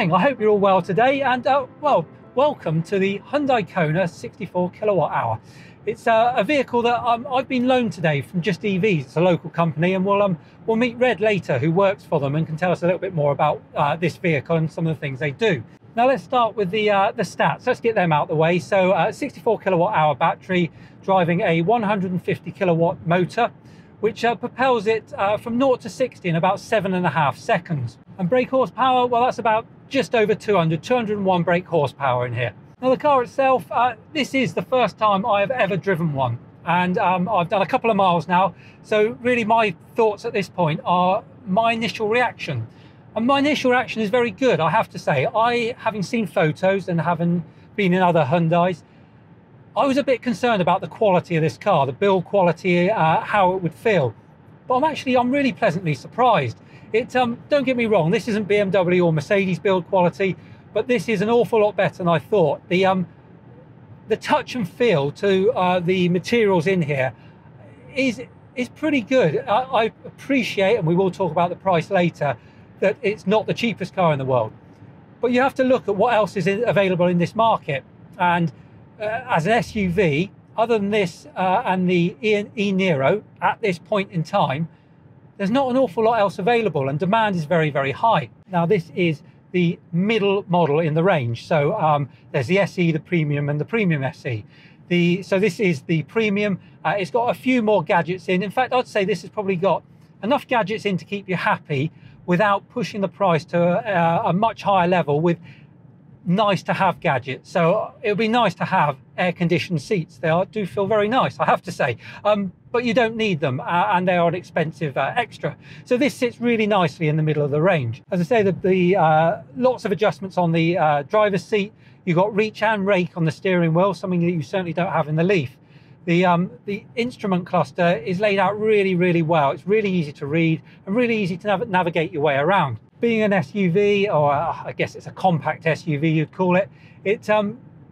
morning, I hope you're all well today, and well, welcome to the Hyundai Kona 64 kilowatt hour. It's a vehicle that I've been loaned today from Just EVs. It's a local company, and we'll meet Red later, who works for them and can tell us a little bit more about this vehicle and some of the things they do. Now let's start with the stats. Let's get them out of the way. So 64 kilowatt hour battery, driving a 150 kilowatt motor, which propels it from 0 to 60 in about 7.5 seconds. And brake horsepower, well, that's about just over 201 brake horsepower in here. Now the car itself, this is the first time I have ever driven one, and I've done a couple of miles now, so really my thoughts at this point are my initial reaction. And my initial reaction is very good, I have to say. Having seen photos and having been in other Hyundais, I was a bit concerned about the quality of this car, the build quality, how it would feel. But I'm really pleasantly surprised. Don't get me wrong, this isn't BMW or Mercedes build quality, but this is an awful lot better than I thought. The touch and feel to the materials in here is pretty good. I appreciate, and we will talk about the price later, that it's not the cheapest car in the world. But you have to look at what else is available in this market. And as an SUV, other than this and the e-niro, at this point in time, there's not an awful lot else available, and demand is very, very high. Now this is the middle model in the range. So there's the SE, the Premium, and the Premium SE. So this is the Premium. It's got a few more gadgets in. In fact, I'd say this has probably got enough gadgets in to keep you happy without pushing the price to a much higher level with nice to have gadgets. So it would be nice to have air-conditioned seats. They do feel very nice, I have to say, but you don't need them, and they are an expensive extra. So this sits really nicely in the middle of the range. As I say, the lots of adjustments on the driver's seat. You've got reach and rake on the steering wheel, something that you certainly don't have in the Leaf. The instrument cluster is laid out really, really well. It's really easy to read and really easy to navigate your way around. Being an SUV, or I guess it's a compact SUV you'd call it,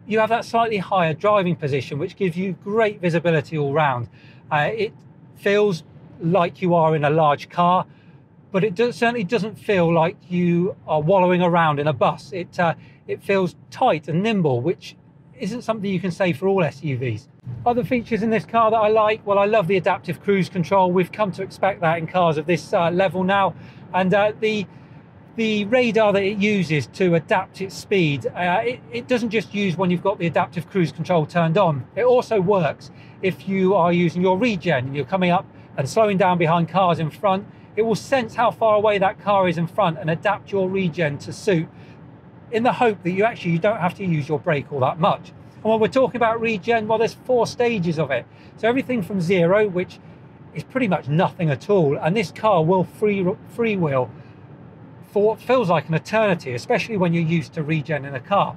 you have that slightly higher driving position, which gives you great visibility all round. It feels like you are in a large car, but it certainly doesn't feel like you are wallowing around in a bus. It feels tight and nimble, which isn't something you can say for all SUVs. Other features in this car that I like, well, I love the adaptive cruise control. We've come to expect that in cars of this level now, and the radar that it uses to adapt its speed, it doesn't just use when you've got the adaptive cruise control turned on. It also works if you are using your regen and you're coming up and slowing down behind cars in front. It will sense how far away that car is in front and adapt your regen to suit, in the hope that you don't have to use your brake all that much. And when we're talking about regen, well, there's 4 stages of it. So everything from 0, which is pretty much nothing at all, and this car will freewheel for what feels like an eternity, especially when you're used to regen in a car.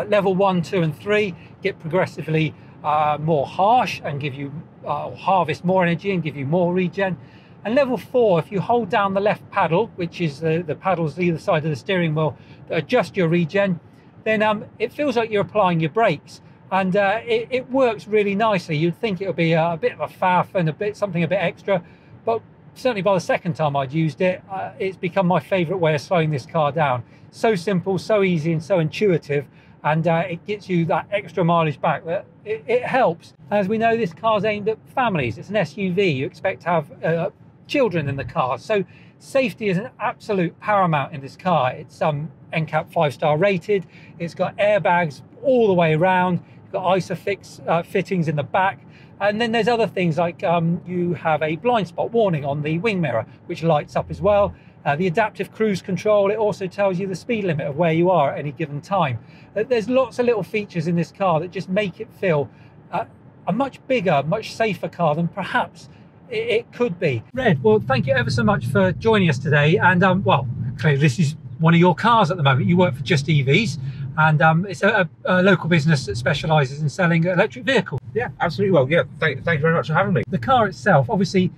Level 1, 2 and 3 get progressively more harsh and give you harvest more energy and give you more regen. And level 4, if you hold down the left paddle, which is the paddles either side of the steering wheel that adjust your regen, then it feels like you're applying your brakes, and it works really nicely. You'd think it would be a bit of a faff and something a bit extra, but certainly by the second time I'd used it, it's become my favourite way of slowing this car down. So simple, so easy and so intuitive, and it gets you that extra mileage back that it helps. As we know, this car's aimed at families. It's an SUV. You expect to have children in the car, so safety is an absolute paramount in this car. It's NCAP 5-star rated. It's got airbags all the way around. You've got ISOFIX fittings in the back. And then there's other things like you have a blind spot warning on the wing mirror, which lights up as well. The adaptive cruise control, it also tells you the speed limit of where you are at any given time. There's lots of little features in this car that just make it feel a much bigger, much safer car than perhaps it could be. Red, well, thank you ever so much for joining us today. And well, clearly this is one of your cars at the moment. You work for Just EVs, and it's a local business that specialises in selling electric vehicles. Yeah, absolutely. Well, yeah, thank you very much for having me. The car itself, obviously,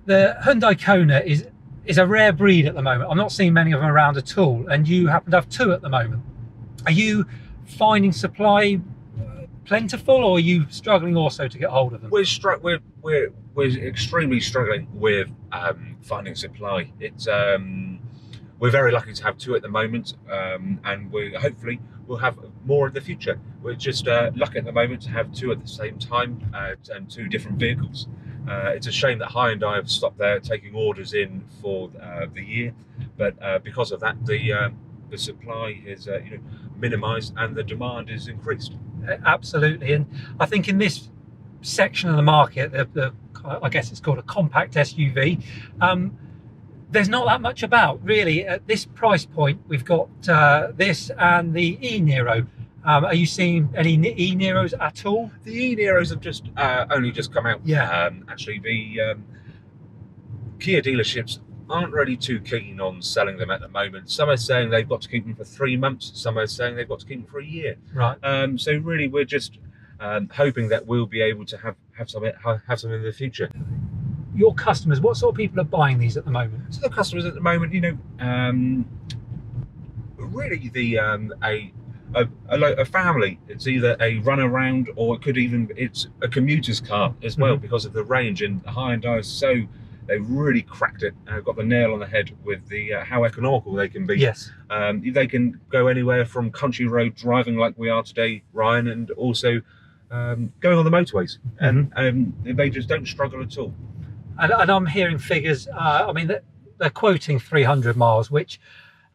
the Hyundai Kona is a rare breed at the moment. I'm not seeing many of them around at all, and you happen to have 2 at the moment. Are you finding supply plentiful, or are you struggling also to get hold of them? We're extremely struggling with finding supply. It's we're very lucky to have two at the moment, and hopefully we'll have more in the future. We're just lucky at the moment to have two at the same time, and two different vehicles. It's a shame that Hyundai have stopped there taking orders in for the year, but because of that, the supply is minimised and the demand is increased. Absolutely, and I think in this section of the market, I guess it's called a compact SUV, there's not that much about really at this price point. We've got this and the e-niro. Are you seeing any e-niros at all? The e-niros have just only just come out. Yeah. Actually, the Kia dealerships aren't really too keen on selling them at the moment. Some are saying they've got to keep them for 3 months. Some are saying they've got to keep them for a year. Right. So really, we're just hoping that we'll be able to have some in the future. Your customers, what sort of people are buying these at the moment? So the customers at the moment, really a family. It's either a run around, or it's a commuter's car as well, because of the range. And Hyundai they really cracked it, got the nail on the head with how economical they can be. Yes. They can go anywhere from country road driving like we are today, Ryan, and also going on the motorways, and they just don't struggle at all. And I'm hearing figures, I mean, they're quoting 300 miles, which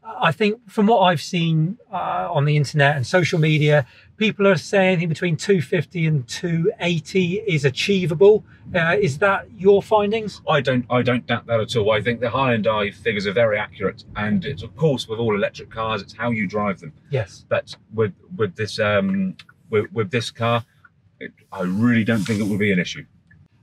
I think from what I've seen on the internet and social media, people are saying between 250 and 280 is achievable. Is that your findings? I don't doubt that at all. I think the Hyundai figures are very accurate, and it's, of course, with all electric cars, it's how you drive them. Yes. But with this car, I really don't think it will be an issue.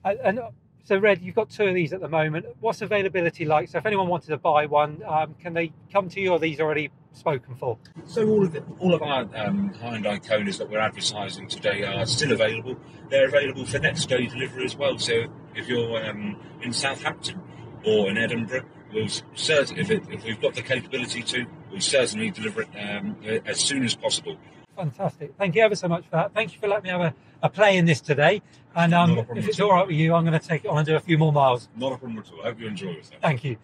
And so, Red, you've got two of these at the moment. What's availability like? So if anyone wanted to buy one, can they come to you, or are these already spoken for? So all of our Hyundai Konas that we're advertising today are still available. They're available for next day delivery as well. So if you're in Southampton or in Edinburgh, if we've got the capability to, we'll certainly deliver it as soon as possible. Fantastic. Thank you ever so much for that. Thank you for letting me have a play in this today. And if it's all right with you, I'm going to take it on and do a few more miles. Not a problem at all. I hope you enjoy yourself. Thank you.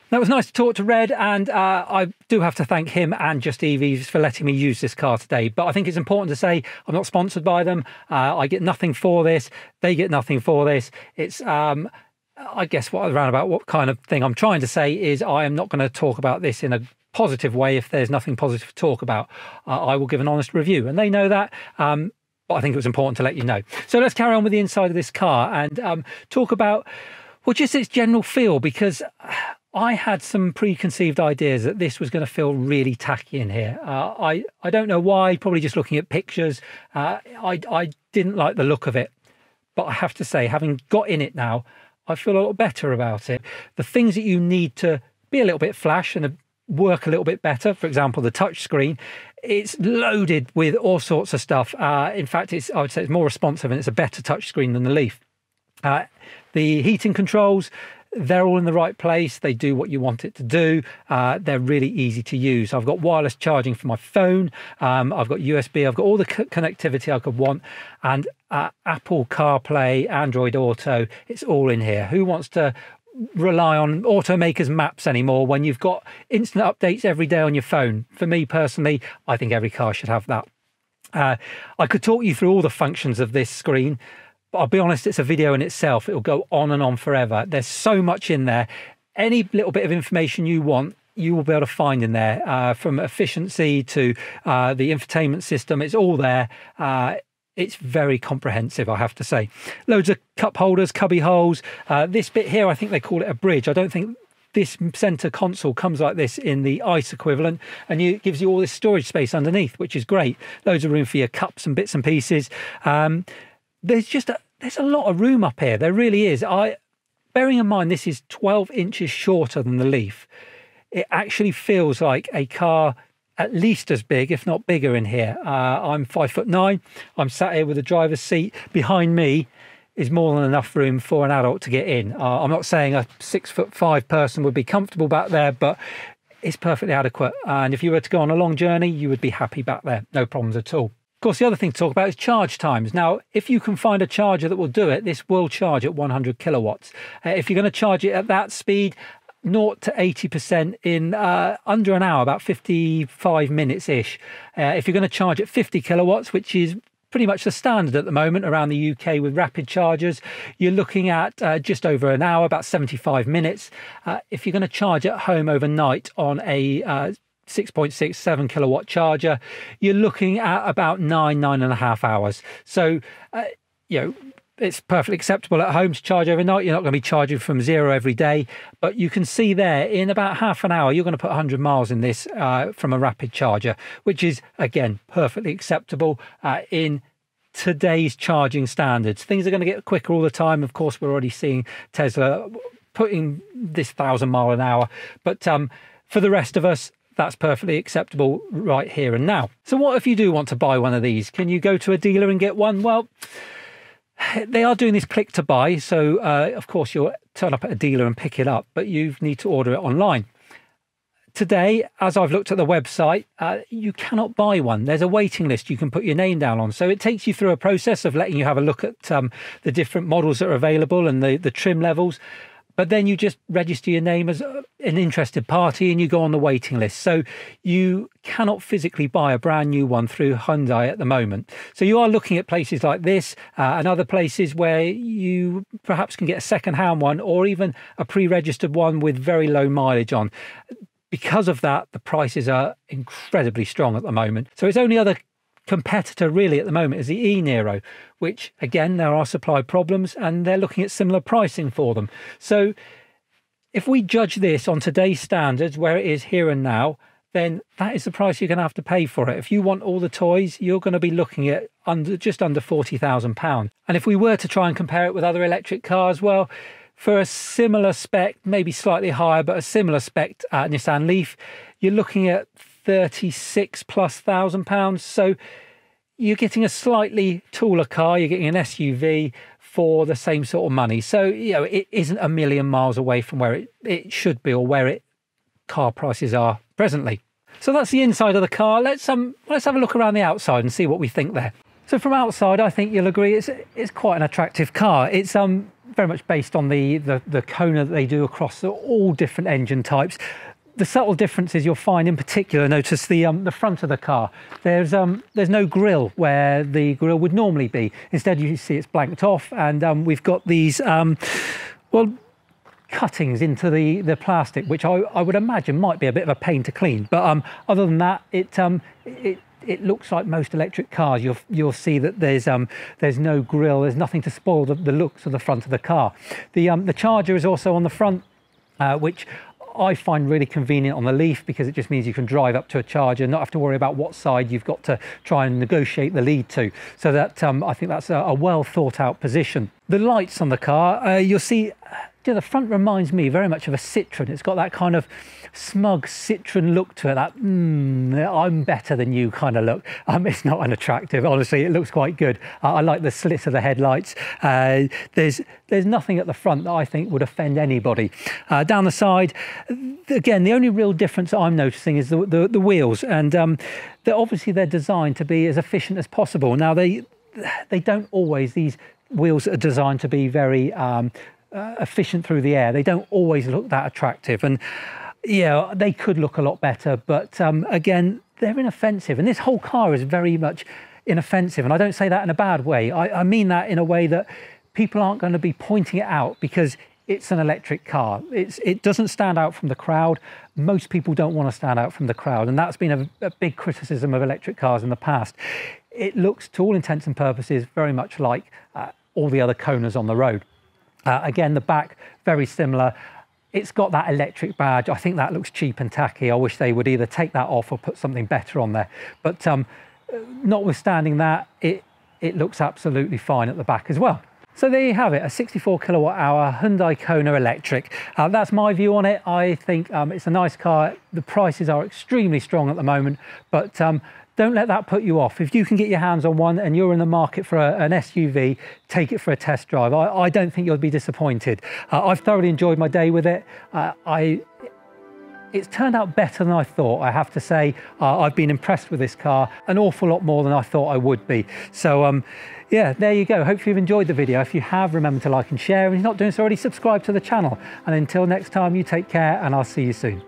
That was nice to talk to Red, and I do have to thank him and Just EVs for letting me use this car today. But I think it's important to say I'm not sponsored by them. I get nothing for this. They get nothing for this. It's I guess what kind of thing I'm trying to say is I am not going to talk about this in a positive way if there's nothing positive to talk about. I will give an honest review, and they know that. But I think it was important to let you know. So let's carry on with the inside of this car and talk about, well, just its general feel, because I had some preconceived ideas that this was going to feel really tacky in here. I don't know why, probably just looking at pictures. I didn't like the look of it, but I have to say, having got in it now, I feel a lot better about it. The things that you need to be a little bit flash and work a little bit better, for example, the touch screen, it's loaded with all sorts of stuff. In fact, I would say it's more responsive, and it's a better touch screen than the Leaf. The heating controls, they're all in the right place. They do what you want it to do. They're really easy to use. I've got wireless charging for my phone. I've got USB. I've got all the connectivity I could want. And Apple CarPlay, Android Auto, it's all in here. Who wants to rely on automakers' maps anymore when you've got instant updates every day on your phone? For me personally, I think every car should have that. I could talk you through all the functions of this screen, but I'll be honest, it's a video in itself. It'll go on and on forever. There's so much in there. Any little bit of information you want, you will be able to find in there, from efficiency to the infotainment system. It's all there. It's very comprehensive, I have to say. Loads of cup holders, cubby holes. This bit here, I think they call it a bridge. I don't think this center console comes like this in the ICE equivalent, and it gives you all this storage space underneath, which is great. Loads of room for your cups and bits and pieces. There's a lot of room up here. There really is. Bearing in mind this is 12 inches shorter than the Leaf, it actually feels like a car at least as big, if not bigger, in here. I'm 5'9". I'm sat here with a driver's seat. Behind me is more than enough room for an adult to get in. I'm not saying a 6'5" person would be comfortable back there, but it's perfectly adequate. And if you were to go on a long journey, you would be happy back there. No problems at all. Of course, the other thing to talk about is charge times. Now, if you can find a charger that will do it, this will charge at 100 kilowatts. If you're going to charge it at that speed, 0 to 80% in under an hour, about 55 minutes ish. If you're going to charge at 50 kilowatts, which is pretty much the standard at the moment around the UK with rapid chargers, you're looking at just over an hour, about 75 minutes. If you're going to charge at home overnight on a 6.67 kilowatt charger, you're looking at about 9.5 hours. So, you know, it's perfectly acceptable at home to charge overnight. You're not going to be charging from zero every day, but you can see there in about half an hour, you're going to put 100 miles in this from a rapid charger, which is, again, perfectly acceptable in today's charging standards. Things are going to get quicker all the time. Of course, we're already seeing Tesla putting this 1,000 mile an hour, but for the rest of us, that's perfectly acceptable right here and now. So what if you do want to buy one of these? Can you go to a dealer and get one? Well, they are doing this click to buy. So, of course, you'll turn up at a dealer and pick it up, but you need to order it online. Today, as I've looked at the website, you cannot buy one. There's a waiting list you can put your name down on. So it takes you through a process of letting you have a look at the different models that are available and the trim levels. But then you just register your name as an interested party and you go on the waiting list. So you cannot physically buy a brand new one through Hyundai at the moment. So you are looking at places like this and other places where you perhaps can get a second-hand one or even a pre-registered one with very low mileage on. Because of that, the prices are incredibly strong at the moment. So its only other competitor really at the moment is the e-niro, which again, there are supply problems and they're looking at similar pricing for them. So if we judge this on today's standards where it is here and now, then that is the price you're going to have to pay for it. If you want all the toys, you're going to be looking at just under £40,000. And if we were to try and compare it with other electric cars, well, for a similar spec, maybe slightly higher, but a similar spec Nissan Leaf, you're looking at £36,000+. So you're getting a slightly taller car, you're getting an SUV for the same sort of money. So, you know, it isn't a million miles away from where it should be or where car prices are presently. So that's the inside of the car. Let's have a look around the outside and see what we think there. So from outside, I think you'll agree it's quite an attractive car. It's very much based on the Kona that they do across all different engine types. The subtle differences you'll find, in particular, notice the front of the car. There's no grille where the grille would normally be. Instead, you see it's blanked off, and we've got these cuttings into the plastic, which I would imagine might be a bit of a pain to clean. But other than that, it looks like most electric cars. You'll see that there's no grille. There's nothing to spoil the looks of the front of the car. The charger is also on the front, which I find really convenient on the Leaf because it just means you can drive up to a charger, not have to worry about what side you've got to try and negotiate the lead to. So that I think that's a well thought out position. The lights on the car, you'll see, the front reminds me very much of a Citroen. It's got that kind of smug Citroen look to it, that I'm better than you kind of look. It's not unattractive, honestly. It looks quite good. I like the slit of the headlights. There's nothing at the front that I think would offend anybody. Down the side, again, the only real difference I'm noticing is the wheels, and they're designed to be as efficient as possible. Now they don't always. These wheels are designed to be very efficient through the air. They don't always look that attractive, and yeah, they could look a lot better, but again, they're inoffensive, and this whole car is very much inoffensive, and I don't say that in a bad way. I mean that in a way that people aren't going to be pointing it out because it's an electric car. It doesn't stand out from the crowd. Most people don't want to stand out from the crowd, and that's been a big criticism of electric cars in the past. It looks, to all intents and purposes, very much like all the other Konas on the road. Again, the back, very similar. It's got that electric badge. I think that looks cheap and tacky. I wish they would either take that off or put something better on there. But notwithstanding that, it looks absolutely fine at the back as well. So there you have it, a 64 kilowatt hour Hyundai Kona Electric. That's my view on it. I think it's a nice car. The prices are extremely strong at the moment, but don't let that put you off. If you can get your hands on one and you're in the market for an SUV, take it for a test drive. I don't think you'll be disappointed. I've thoroughly enjoyed my day with it. it's turned out better than I thought, I have to say. I've been impressed with this car an awful lot more than I thought I would be. So yeah, there you go. Hopefully you've enjoyed the video. If you have, remember to like and share, and if you're not doing so already, subscribe to the channel. And until next time, you take care, and I'll see you soon.